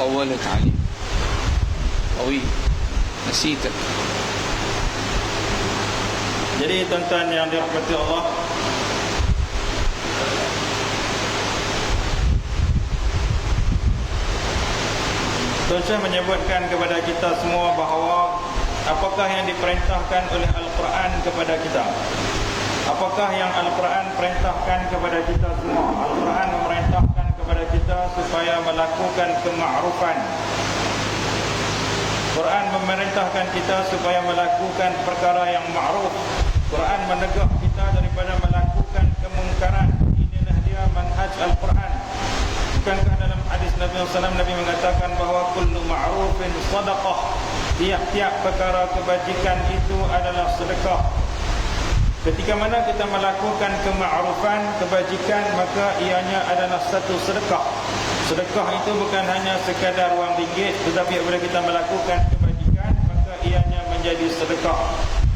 طولت عليك طويل نسيتك. Jadi tuan-tuan yang dirahmati Allah, Tuan Syekh menyebutkan kepada kita semua bahawa apakah yang diperintahkan oleh Al-Quran kepada kita. Apakah yang Al-Quran perintahkan kepada kita semua? Al-Quran memerintahkan kepada kita supaya melakukan kema'rufan. Quran memerintahkan kita supaya melakukan perkara yang ma'ruf. Quran menegah kita daripada melakukan kemungkaran. Inilah dia manhaj Al-Quran. Bukankah dalam hadis Nabi SAW Nabi mengatakan bahawa kullu ma'rufin sadaqah, tiap-tiap perkara kebajikan itu adalah sedekah. Ketika mana kita melakukan kema'rufan, kebajikan, maka ianya adalah satu sedekah. Sedekah itu bukan hanya sekadar wang ringgit, tetapi apabila kita melakukan kebajikan, maka ianya menjadi sedekah.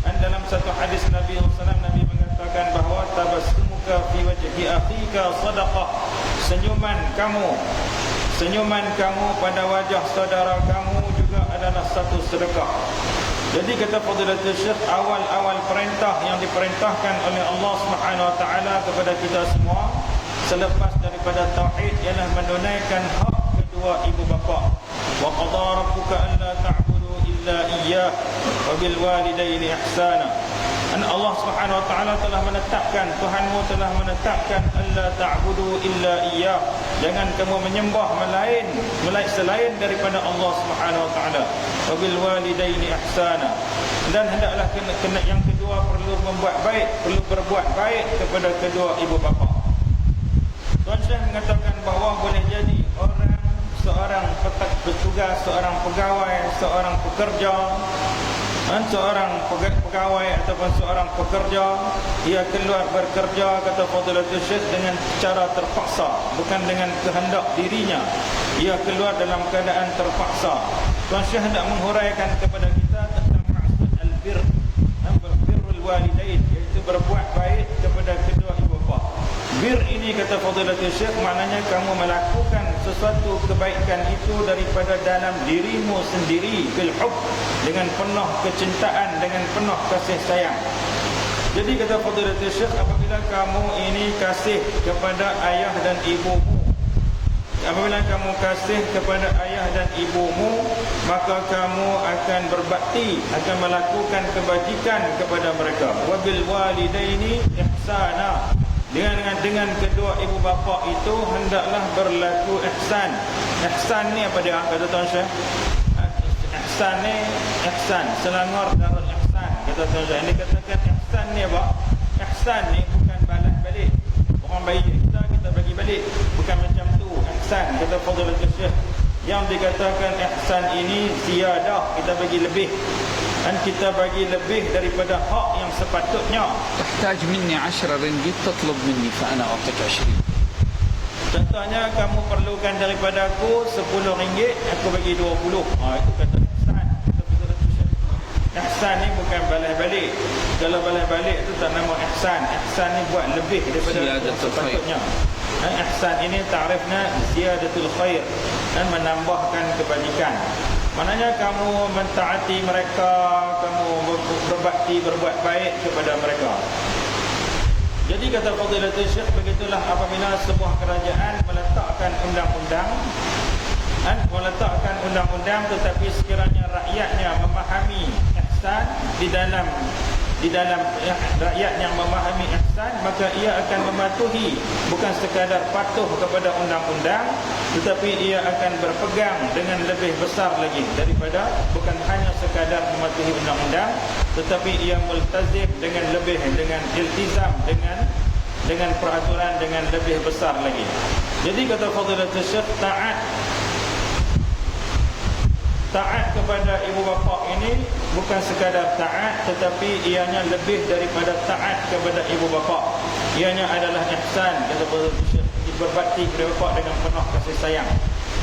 Dan dalam satu hadis Nabi SAW Nabi mengatakan bahawa tabassumuka fi wajhi akhika sadaqah. Senyuman kamu pada wajah saudara kamu juga adalah satu sedekah. Jadi kata Fadilatul Syekh, awal-awal perintah yang diperintahkan oleh Allah Subhanahu Wa Taala kepada kita semua selepas daripada tauhid ialah menunaikan hak kedua ibu bapa. Wa qadara rabbuka alla ta'budu illa iyyah wa bil walidayni ihsana. Dan Allah Subhanahu Wa Taala telah menetapkan, Tuhanmu telah menetapkan alla ta'budu illa iyyah. Jangan kamu menyembah selain daripada Allah Subhanahu Wa Taala. Wa bil walidaini ihsana. Dan hendaklah kena yang kedua perlu membuat baik, perlu berbuat baik kepada kedua ibu bapa. Tuan Syekh mengatakan bahawa boleh jadi seorang petugas, seorang pegawai, seorang pekerja, seorang pegawai ataupun seorang pekerja, ia keluar bekerja, kata Fadilatul Syekh, dengan cara terpaksa, bukan dengan kehendak dirinya. Ia keluar dalam keadaan terpaksa. Tuan Syekh hendak menghuraikan kepada kita tentang maksud al-bir, birrul walidain, iaitu berbuat baik kepada kedua ibu bapa. Bir ini, kata Fadilatul Syekh, maknanya kamu melakukan sesuatu kebaikan itu daripada dalam dirimu sendiri, bil hub, dengan penuh kecintaan, dengan penuh kasih sayang. Jadi kata Fadilatul Syekh, apabila kamu ini kasih kepada ayah dan ibumu, apabila kamu kasih kepada ayah dan ibumu, maka kamu akan berbakti, akan melakukan kebajikan kepada mereka. Wabil walidaini ihsana. Dengan kedua ibu bapa itu hendaklah berlaku ihsan. Ihsan ni apa dia kata Tuan Syekh? Ihsan ni ihsan, selangor darul ihsan, kata Tuan Syekh. Ini katakan ihsan ni apa? Ihsan ni bukan balas balik. Orang baik kita bagi balik, bukan macam tu. Ihsan, kata Fadilatul Syekh, yang dikatakan ihsan ini ziyadah, kita bagi lebih. Dan kita bagi lebih daripada hak yang sepatutnya. تحتاج مني 10 رنجيت تطلب مني فأنا أعطيك 20. Contohnya kamu perlukan daripada aku 10 ringgit, aku bagi 20. Itu kata ihsan. Ihsan ni bukan balas balik. Kalau balas balik itu tak nama ihsan. Ihsan ni buat lebih daripada sepatutnya. Ihsan ini ta'rifna ziyadatul khair, dan menambahkan kebajikan. Maknanya kamu mentaati mereka, kamu berbakti, berbuat baik kepada mereka. Jadi kata Fadilatul Syekh, begitulah apabila sebuah kerajaan meletakkan undang-undang, tetapi sekiranya rakyatnya memahami ihsan di dalam rakyat yang memahami ihsan, maka ia akan mematuhi, bukan sekadar patuh kepada undang-undang, tetapi ia akan berpegang dengan lebih besar lagi daripada, bukan hanya sekadar mematuhi undang-undang, tetapi ia multazim dengan iltizam dengan peraturan dengan lebih besar lagi. Jadi kata Fadilatul Syekh, taat kepada ibu bapa ini bukan sekadar taat, tetapi ianya lebih daripada taat kepada ibu bapa. Ianya adalah ihsan, kata Fadilatul Syekh, berbakti kepada bapa dengan penuh kasih sayang.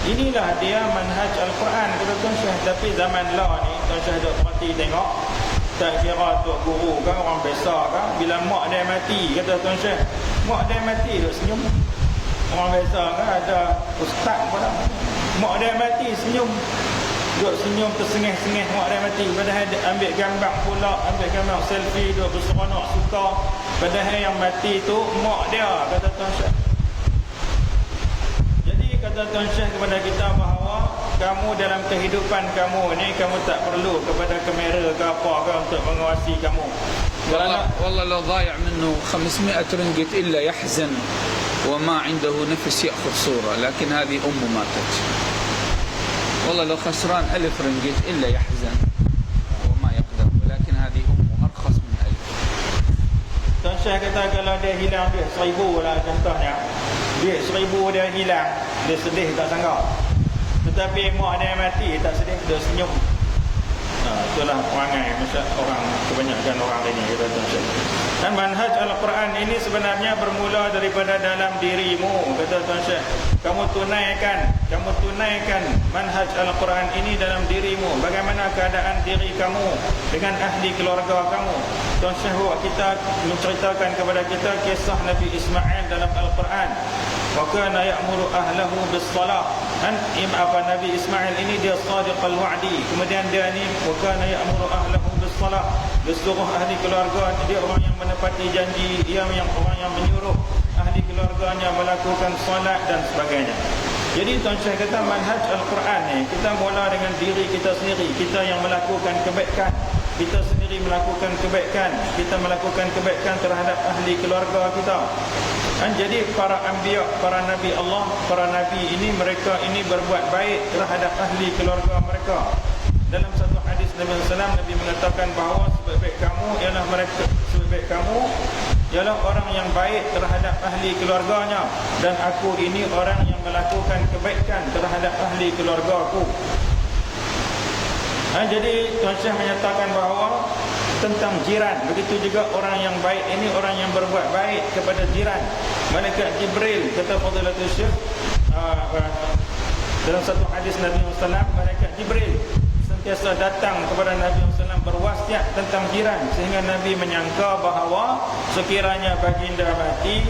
Inilah dia manhaj Al-Quran, kata Tuan Syekh. Tapi zaman lah ni, Tuan Syekh duk perhati tengok, tak kira tok guru kan, orang besar kan, bila mak dia mati, kata Tuan Syekh, mak dia mati duk senyum. Orang besar kan, ada ustaz pun dah Mak dia mati senyum, duk senyum tersengih-sengih mak dia mati. Padahal dia ambil gambar pula, ambil gambar selfie, duk berseronok suka. Padahal yang mati tu mak dia, kata Tuan Syekh. Jadi kata Tuan Syekh kepada kita bahawa kamu dalam kehidupan kamu ni, kamu tak perlu kepada kamera ke apa ke untuk mengawasi kamu. والله لو ضايع منه 500 رنجت إلا يحزن وما عنده نفس يأخذ صورة، لكن هذه أمه ماتت. والله لو خسران 1000 رنجت إلا يحزن وما يقدر، ولكن هذه أمه أرخص من 1000. Tuan Syekh kata kalau dia hilang duit 1000 lah contohnya, duit 1000 dia hilang, dia sedih tak sangka. Tetapi mak dia mati tak sedih, dia senyum. Itulah perangai orang, kebanyakan orang ini, kata Tuan Syekh. Dan manhaj Al-Quran ini sebenarnya bermula daripada dalam dirimu, kata Tuan Syekh. Kamu tunaikan manhaj Al-Quran ini dalam dirimu. Bagaimana keadaan diri kamu dengan ahli keluarga kamu. Tuan Syekh kita menceritakan kepada kita kisah Nabi Ismail dalam Al-Quran. Wa kana ya'muru ahlahu bis-salah. Nabi Ismail ini dia sadiqul wa'di. Kemudian dia ni wa kana ya'muru ahlahu bis-salah. Dia suruh ahli keluarga, dia orang yang menepati janji, dia yang orang yang menyuruh ahli keluarganya melakukan solat dan sebagainya. Jadi Tuan Syekh kata manhaj Al-Quran ni, kita mula dengan diri kita sendiri. Kita yang melakukan kebaikan, kita sendiri melakukan kebaikan, kita melakukan kebaikan terhadap ahli keluarga kita. Dan jadi para anbiya, para nabi Allah, para nabi ini, mereka ini berbuat baik terhadap ahli keluarga mereka. Dalam satu hadis Nabi SAW, Nabi mengatakan bahawa sebaik-baik kamu ialah mereka, sebaik-baik kamu ialah orang yang baik terhadap ahli keluarganya, dan aku ini orang yang melakukan kebaikan terhadap ahli keluargaku. Jadi Tuan Syekh menyatakan bahawa tentang jiran, begitu juga orang yang baik ini orang yang berbuat baik kepada jiran. Malaikat Jibril, kata Fadilatul Syekh, dalam satu hadis Nabi SAW, malaikat Jibril sentiasa datang kepada Nabi SAW berwasiat tentang jiran, sehingga Nabi menyangka bahawa sekiranya baginda mati,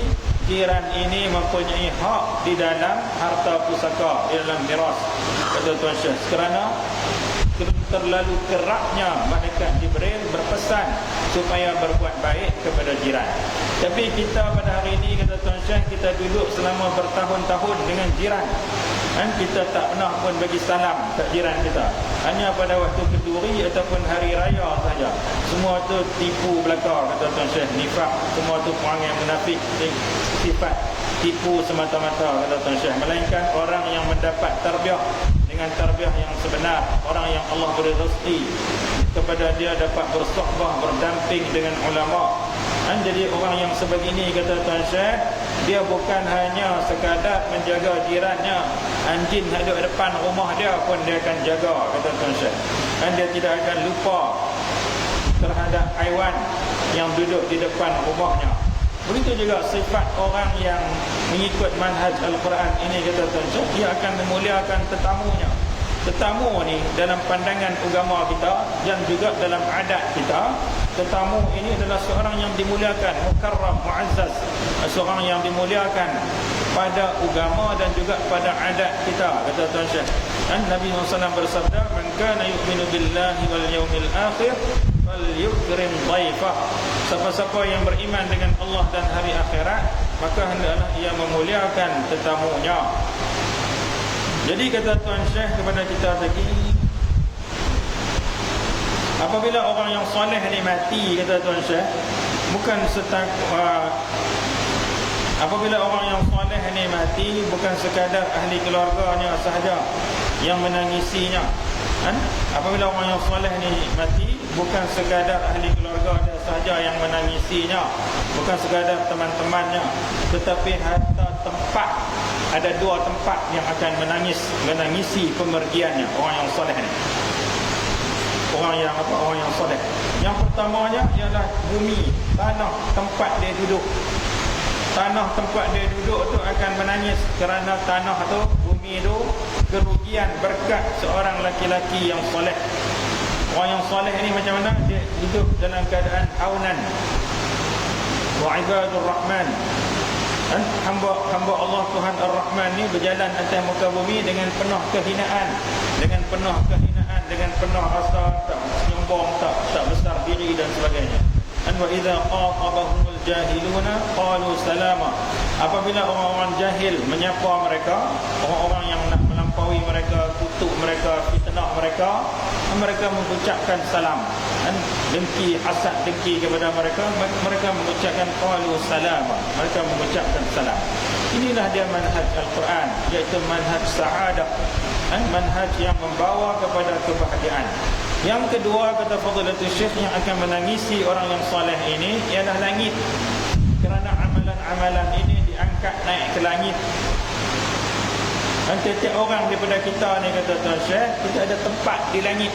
jiran ini mempunyai hak di dalam harta pusaka, di dalam miras, kata Tuan Syekh. Kerana terlalu kerapnya malaikat Jibril berpesan supaya berbuat baik kepada jiran. Tapi kita pada hari ini, kata Tuan Syekh, kita duduk selama bertahun-tahun dengan jiran, dan kita tak pernah pun bagi salam ke jiran kita. Hanya pada waktu kenduri ataupun hari raya saja. Semua tu tipu belaka, kata Tuan Syekh, nifak. Semua tu perangai munafik, sifat tipu semata-mata, kata Tuan Syekh. Melainkan orang yang mendapat tarbiyah dengan tarbiyah yang sebenar, orang yang Allah beri rezeki kepada dia dapat bersohbah, berdamping dengan ulama. Dan jadi orang yang sebegini, kata Tuan Syekh, dia bukan hanya sekadar menjaga jirannya, anjing ada di depan rumah dia pun dia akan jaga, kata Tuan Syekh. Dan dia tidak akan lupa terhadap haiwan yang duduk di depan rumahnya. Begitu juga sifat orang yang mengikut manhaj Al-Quran ini, kata Tuan Syekh, dia akan memuliakan tetamunya. Tetamu ni dalam pandangan agama kita dan juga dalam adat kita, tetamu ini adalah seorang yang dimuliakan, mukarram, muazzaz, seorang yang dimuliakan pada agama dan juga pada adat kita, kata Tuan Syekh. Dan Nabi SAW bersabda, man kana yu'minu billahi wal yawmil akhir falyukrim dhaifah. Siapa-siapa yang beriman dengan Allah dan hari akhirat, maka hendaklah ia memuliakan tetamunya. Jadi kata Tuan Syekh kepada kita tadi, apabila orang yang soleh ni mati, kata Tuan Syekh, bukan apabila orang yang soleh ni mati, bukan sekadar ahli keluarganya sahaja yang menangisinya. Apabila orang yang soleh ni mati, bukan sekadar ahli keluarga dia sahaja yang menangisinya, bukan sekadar teman-temannya, tetapi hatta tempat, ada dua tempat yang akan menangisi pemergiannya orang yang soleh ni. Orang yang soleh. Yang pertamanya ialah bumi, tanah tempat dia duduk. Tanah tempat dia duduk tu akan menangis kerana tanah tu, bumi tu kerugian berkat seorang laki-laki yang soleh. Orang yang soleh ni macam mana? Dia hidup dalam keadaan aunan wa ibadur rahman. Hamba Allah Tuhan Ar-Rahman ni berjalan atas muka bumi dengan penuh kehinaan, dengan penuh rasa tak nyombong, tak besar diri dan sebagainya. Wa idza qatabahumul jahiluna qalu salama. Apabila orang-orang jahil menyapa mereka, orang-orang yang nak melampaui mereka, kutuk mereka, fitnah mereka, mereka mengucapkan salam. Dengki, hasad dengki kepada mereka, mereka mengucapkan qalu salama. Mereka mengucapkan salam. Inilah dia manhaj Al-Quran, iaitu manhaj sa'adah, manhaj yang membawa kepada kebahagiaan. Yang kedua, kata Fadilatul Syekh, yang akan menangisi orang yang soleh ini ialah langit. Kerana amalan-amalan ini diangkat naik ke langit. Dan setiap orang daripada kita ni, kata Tuan Syekh, kita ada tempat di langit.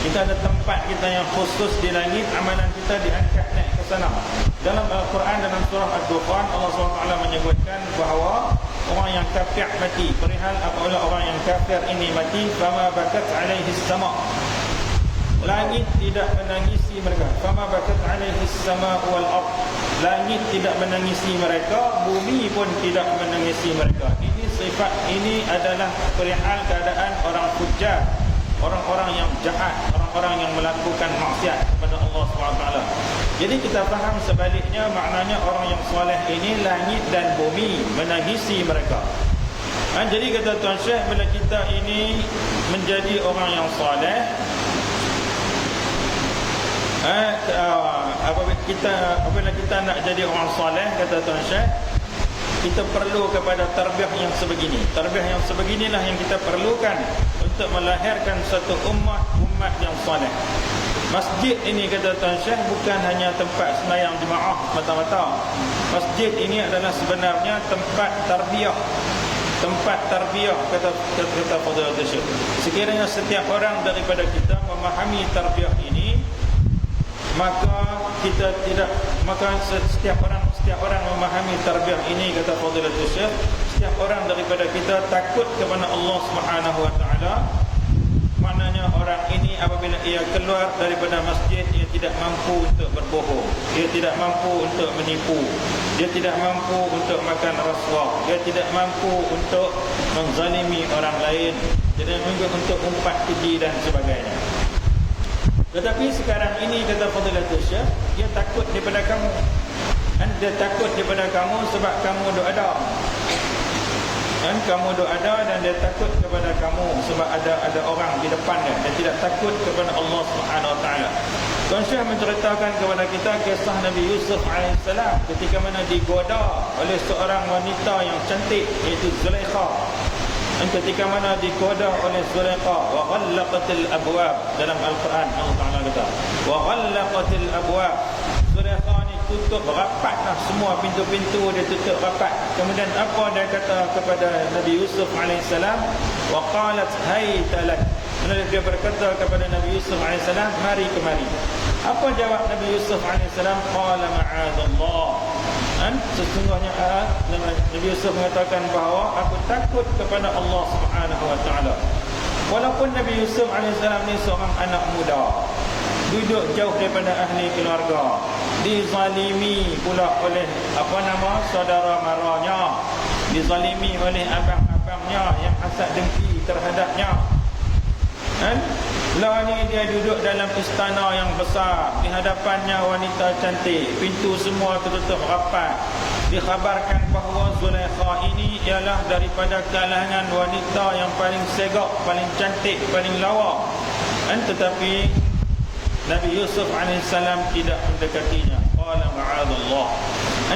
Kita ada tempat kita yang khusus di langit. Amalan kita diangkat naik ke sana. Dalam Al-Quran, dalam surah Ad-Dukhan, Allah SWT menyebutkan bahawa orang yang kafir mati. Perihal apabila orang yang kafir ini mati, fama bakat alaihi sama. Langit tidak menangisi mereka. Fama bakat alaihi sama wal ard. Langit tidak menangisi mereka, bumi pun tidak menangisi mereka. Ini sifat, ini adalah perihal keadaan orang fujjar, orang-orang yang jahat, orang-orang yang melakukan maksiat kepada Allah SWT. Jadi kita faham sebaliknya, maknanya orang yang soleh ini langit dan bumi menangisi mereka. Jadi kata Tuan Syekh, bila kita ini menjadi orang yang soleh, apabila kita nak jadi orang soleh, kata Tuan Syekh, kita perlu kepada tarbiyah yang sebegini. Tarbiyah yang sebeginilah yang kita perlukan untuk melahirkan satu umat yang soleh. Masjid ini, kata Tuan Syekh, bukan hanya tempat sembahyang jemaah mata-mata. Masjid ini adalah sebenarnya tempat tarbiyah. Tempat tarbiyah, kata Fadilatul Syekh. Sekiranya setiap orang daripada kita memahami tarbiyah ini, maka setiap orang memahami tarbiyah ini, kata Fadilatul Syekh, setiap orang daripada kita takut kepada Allah Subhanahu wa taala. Maknanya orang ini apabila ia keluar daripada masjid, ia tidak mampu untuk berbohong, ia tidak mampu untuk menipu, dia tidak mampu untuk makan rasuah, dia tidak mampu untuk menzalimi orang lain, tidak mampu untuk umpat keji dan sebagainya. Tetapi sekarang ini, kata Fadilatul Syekh, dia takut daripada kamu. Dan dia takut daripada kamu sebab kamu ada. Dan kamu ada, dan dia takut kepada kamu sebab ada orang di depan dia. Dia tidak takut kepada Allah Subhanahu Wa Taala. Tuan Syekh menceritakan kepada kita kisah Nabi Yusuf AS ketika mana digoda oleh seorang wanita yang cantik, iaitu Zulaikha. Dan ketika mana digoda oleh Zulaikha, wa ghallaqatil abwab, dalam Al-Quran Allah Taala kata, wa ghallaqatil abwab. Zulaikha ni tutup rapatlah semua pintu-pintu, dia tutup rapat. Kemudian apa dia kata kepada Nabi Yusuf AS? Wa qalat hayta lak. Dia berkata kepada Nabi Yusuf AS, mari kemari. Apa jawab Nabi Yusuf AS? Qala ma'adallah. Sesungguhnya Nabi Yusuf mengatakan bahawa aku takut kepada Allah Subhanahu Wa Taala. Walaupun Nabi Yusuf AS ni seorang anak muda, duduk jauh daripada ahli keluarga, dizalimi pula oleh saudara maranya, dizalimi oleh abang-abangnya yang hasad dengki terhadapnya. Lah ni dia duduk dalam istana yang besar, di hadapannya wanita cantik, pintu semua tertutup rapat. Dikhabarkan bahawa Zulaikha ini ialah daripada kalangan wanita yang paling segak, paling cantik, paling lawa. Tetapi Nabi Yusuf AS tidak mendekatinya. Qala ma'adallah.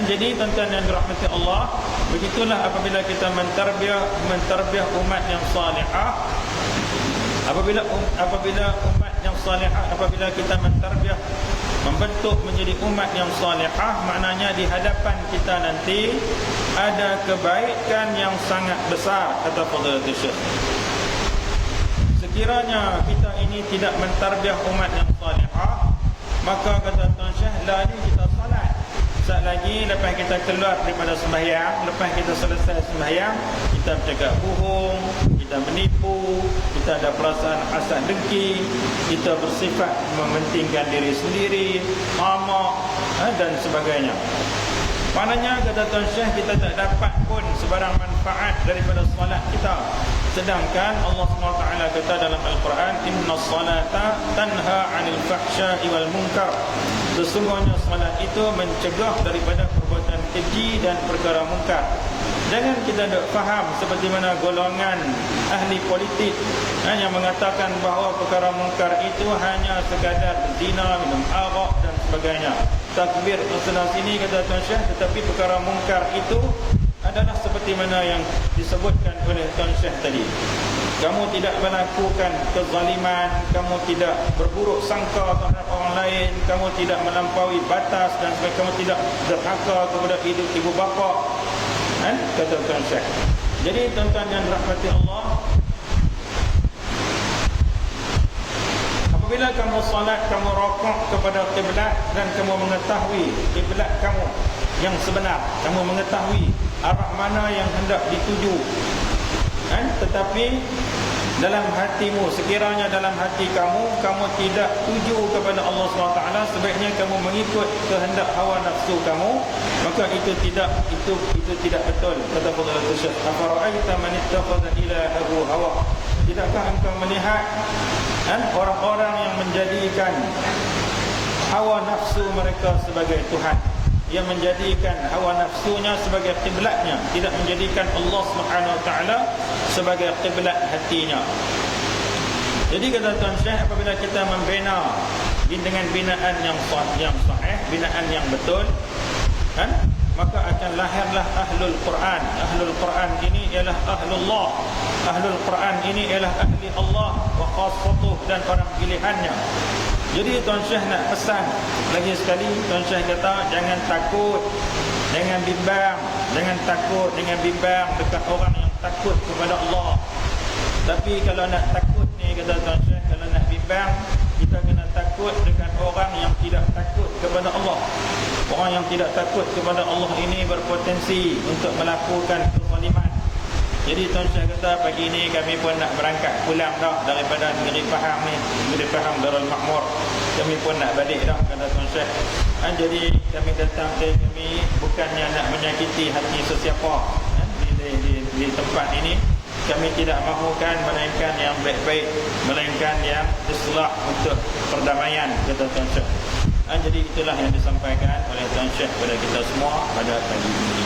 Jadi tuan-tuan yang dirahmati Allah, begitulah apabila kita mentarbiah umat yang salihah. Apabila umat yang salihah, apabila kita mentarbiah, membentuk menjadi umat yang salihah, maknanya di hadapan kita nanti ada kebaikan yang sangat besar, kata Fadilatul Syekh. Sekiranya kita ini tidak mentarbiah umat yang salihah, maka kata Tuan Syekh, lagi kita salat. Saat lagi lepas kita keluar daripada sembahyang, lepas kita selesai sembahyang, kita bercakap bohong, kita menipu, kita ada perasaan hasad dengki, kita bersifat mementingkan diri sendiri, amak dan sebagainya. Maknanya kata Tuan Syekh, kita tak dapat pun sebarang manfaat daripada solat kita. Sedangkan Allah SWT kata dalam Al-Quran, Inna salata tanha 'anil fahsya'i wal munkar. Sesungguhnya solat itu mencegah daripada perbuatan keji dan perkara munkar. Jangan kita tak faham seperti mana golongan ahli politik yang mengatakan bahawa perkara munkar itu hanya sekadar zina, minum arak dan sebagainya, takbir sana sini, kata Tuan Syekh. Tetapi perkara munkar itu adalah seperti mana yang disebutkan oleh Tuan Syekh tadi. Kamu tidak melakukan kezaliman, kamu tidak berburuk sangka terhadap orang lain, kamu tidak melampaui batas dan sebagainya, kamu tidak derhaka kepada ibu bapa, kata Tuan Syekh. Jadi tuan-tuan yang dirahmati Allah, apabila kamu salat, kamu rokok kepada kiblat dan kamu mengetahui kiblat kamu yang sebenar, kamu mengetahui arah mana yang hendak dituju, tetapi dalam hatimu, sekiranya dalam hati kamu tidak tuju kepada Allah SWT, sebaiknya kamu mengikut kehendak hawa nafsu kamu, maka itu tidak betul. Kata Fadilatul Syekh, afara'aita man ittakhadha ilahahu hawa. Tidakkah engkau melihat orang-orang yang menjadikan hawa nafsu mereka sebagai Tuhan, yang menjadikan hawa nafsunya sebagai kiblatnya, tidak menjadikan Allah SWT sebagai kiblat hatinya. Jadi kata Tuan Syekh, apabila kita membina dengan binaan yang sahih, binaan yang betul, maka akan lahirlah ahlul Quran. Ahlul Quran ini ialah ahlullah. Ahlul Quran ini ialah ahli Allah wa khassatuh, dan orang pilihannya. Jadi Tuan Syekh nak pesan lagi sekali, Tuan Syekh kata jangan takut, jangan bimbang, jangan takut, jangan bimbang dekat orang yang takut kepada Allah. Tapi kalau nak takut ni, kata Tuan Syekh, kalau nak bimbang, kita kena takut dengan orang yang tidak takut kepada Allah. Orang yang tidak takut kepada Allah ini berpotensi untuk melakukan kezaliman. Jadi Tuan Syekh kata, pagi ni kami pun nak berangkat pulang dah daripada negeri Pahang ni, negeri Pahang Darul Makmur. Kami pun nak balik dah, kata Tuan Syekh. Jadi kami datang ke kami bukannya nak menyakiti hati sesiapa di tempat ini. Kami tidak mahukan melainkan yang baik-baik, melainkan yang islah untuk perdamaian, kata Tuan Syekh. Jadi itulah yang disampaikan oleh Tuan Syekh kepada kita semua pada pagi ini.